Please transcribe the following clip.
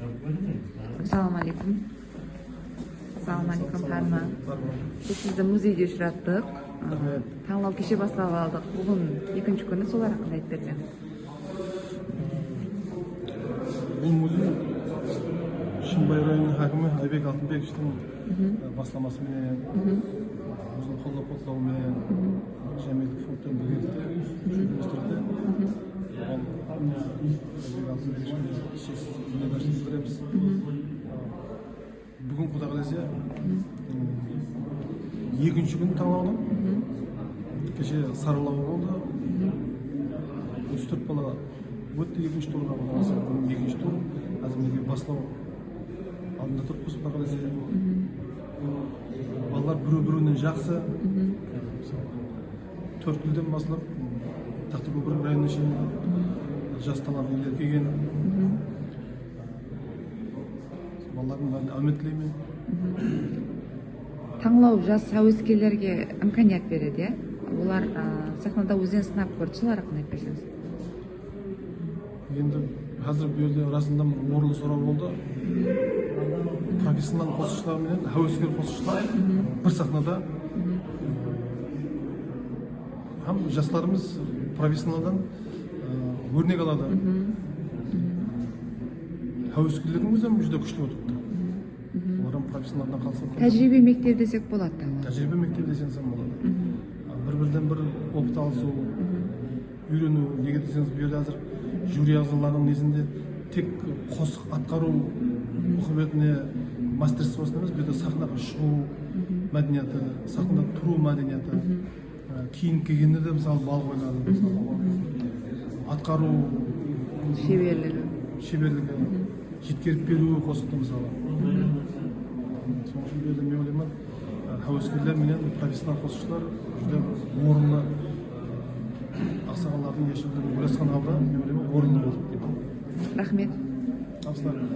Assalamu alaikum. Assalamu alaikum Harma. Biz sizni muzeyde uchratdik. Tanlov kişi bastırıp aldık. Bugün ikinci günü solar hakkında aytып berсеңиz. Бұл музей Шымбай районының хакимі Айбек Алтынбековичтің бастамасымен, өзінің қолдауымен, Жәмилдік фондтан бөгетті жүргізілді. Айбек Алтынбековичке шексіз minnettarchilik bildiramiz. Bugun Xudo qalasa ikkinchi kun tanlovning kecha saralov bo'ldi. 34 bola o'tdi ikkinchi turga bo'lsa, ikkinchi tur azmiga boslov aldida turibmiz. Xudo qalasa bolalar bir-biridan yaxshi 4 yildan boshlab Taxtako'pir rayonining жас талантlilar kelgan. Балалардың бәріне үміт тілеймін. Таңлау жас әуескерлерге имканият береді, иә? Олар сахнада өзін сынап көрді, солар hakkında айтып берсеңіз. Енді қазір бұл жерде расында орынды сұрау болды. Профессионал қосушылар мен әуескер қосушылар бір сахнада. Ham жастарымыз профессионалдан өрнек алады. Әуескерлердің өзі жүзде күшті отырды. Олардан профессионалдан қалса. Тәжірибе мектеп десек болады. Тәжірибе мектеп десеңіз болады. Бір-бірден бір опыт алысу, үйрену, неге десеңіз бұл жерде қазір жюри ағзаларының несінде тек қосық атқару мұхаббетіне мастерствосына емес, бұл жерде сахнаға шығу мәдениеті, сахнада тұру мәдениеті, кейін келгенде де мысалы балық ойнады, атқару шеберлігі, жеткеріп беруі қосықты мысалы. Соның үшін бұл жерде мен ойлаймын, әуескерлер менен профессионал қосушылар жүзде орынды ақсақалардың ешілдерін ойласқан алда мен ойлаймын орынды болды. Рахмет. Абсолютно.